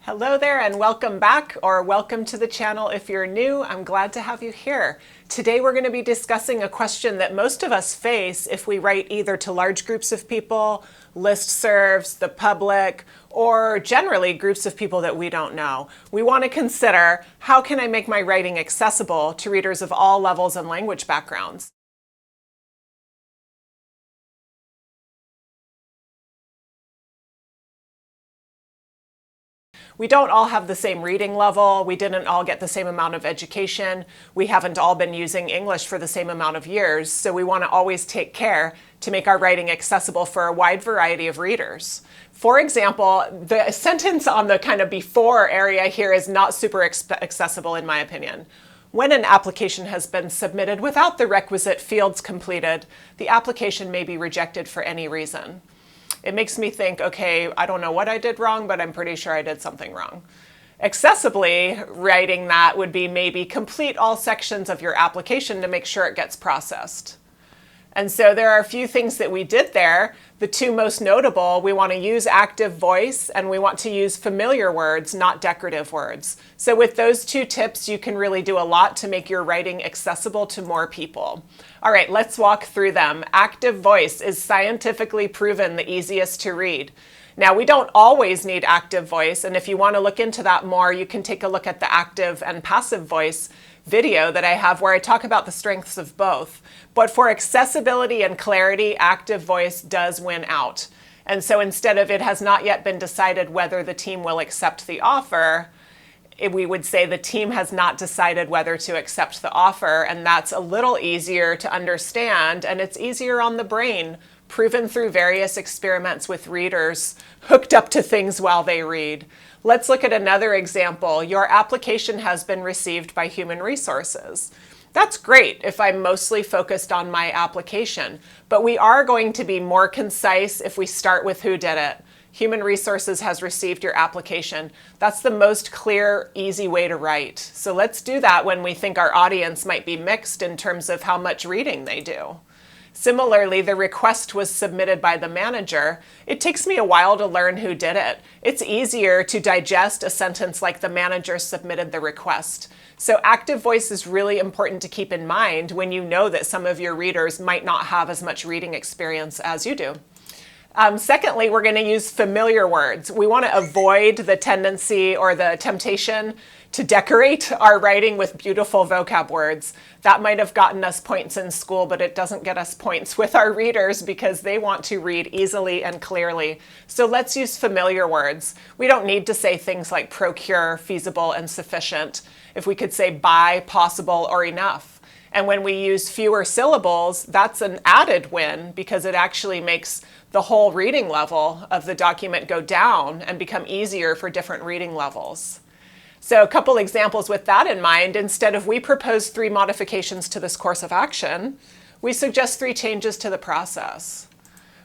Hello there and welcome back, or welcome to the channel if you're new. I'm glad to have you here. Today we're going to be discussing a question that most of us face if we write either to large groups of people, listservs, the public, or generally groups of people that we don't know. We want to consider, how can I make my writing accessible to readers of all levels and language backgrounds? We don't all have the same reading level. We didn't all get the same amount of education. We haven't all been using English for the same amount of years. So we want to always take care to make our writing accessible for a wide variety of readers. For example, the sentence on the kind of before area here is not super accessible in my opinion. When an application has been submitted without the requisite fields completed, the application may be rejected for any reason. It makes me think, okay, I don't know what I did wrong, but I'm pretty sure I did something wrong. Accessibly, writing that would be maybe complete all sections of your application to make sure it gets processed. And so there are a few things that we did there. The two most notable, we want to use active voice and we want to use familiar words, not decorative words. So with those two tips, you can really do a lot to make your writing accessible to more people. All right, let's walk through them. Active voice is scientifically proven the easiest to read. Now, we don't always need active voice, and if you want to look into that more, you can take a look at the active and passive voice video that I have where I talk about the strengths of both. But for accessibility and clarity, active voice does win out. And so instead of it has not yet been decided whether the team will accept the offer, we would say the team has not decided whether to accept the offer, and that's a little easier to understand, and it's easier on the brain, proven through various experiments with readers hooked up to things while they read. Let's look at another example. Your application has been received by Human Resources. That's great if I'm mostly focused on my application, but we are going to be more concise if we start with who did it. Human Resources has received your application. That's the most clear, easy way to write. So let's do that when we think our audience might be mixed in terms of how much reading they do. Similarly, the request was submitted by the manager. It takes me a while to learn who did it. It's easier to digest a sentence like the manager submitted the request. So active voice is really important to keep in mind when you know that some of your readers might not have as much reading experience as you do. Secondly, we're going to use familiar words. We want to avoid the tendency or the temptation to decorate our writing with beautiful vocab words. That might have gotten us points in school, but it doesn't get us points with our readers because they want to read easily and clearly. So let's use familiar words. We don't need to say things like procure, feasible, and sufficient. If we could say by, possible, or enough. And when we use fewer syllables, that's an added win because it actually makes the whole reading level of the document go down and become easier for different reading levels. So a couple examples with that in mind, instead of we propose 3 modifications to this course of action, we suggest 3 changes to the process.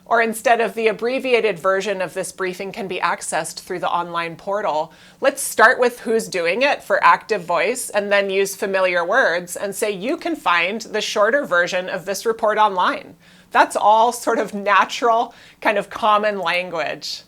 Or instead of the abbreviated version of this briefing can be accessed through the online portal, let's start with who's doing it for active voice and then use familiar words and say you can find the shorter version of this report online. That's all sort of natural, kind of common language.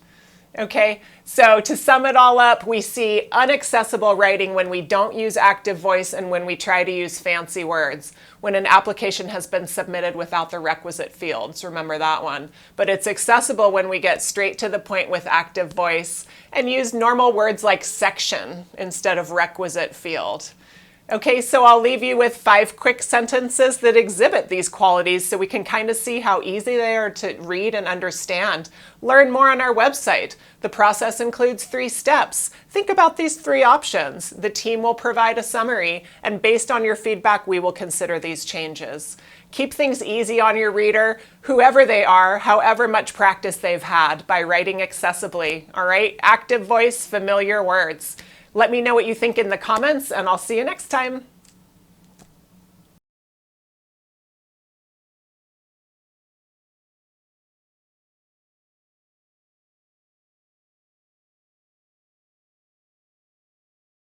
Okay, so to sum it all up, we see inaccessible writing when we don't use active voice and when we try to use fancy words. When an application has been submitted without the requisite fields, remember that one. But it's accessible when we get straight to the point with active voice and use normal words like section instead of requisite field. Okay, so I'll leave you with 5 quick sentences that exhibit these qualities so we can kind of see how easy they are to read and understand. Learn more on our website. The process includes 3 steps. Think about these 3 options. The team will provide a summary, and based on your feedback, we will consider these changes. Keep things easy on your reader, whoever they are, however much practice they've had, by writing accessibly. All right, active voice, familiar words. Let me know what you think in the comments, and I'll see you next time.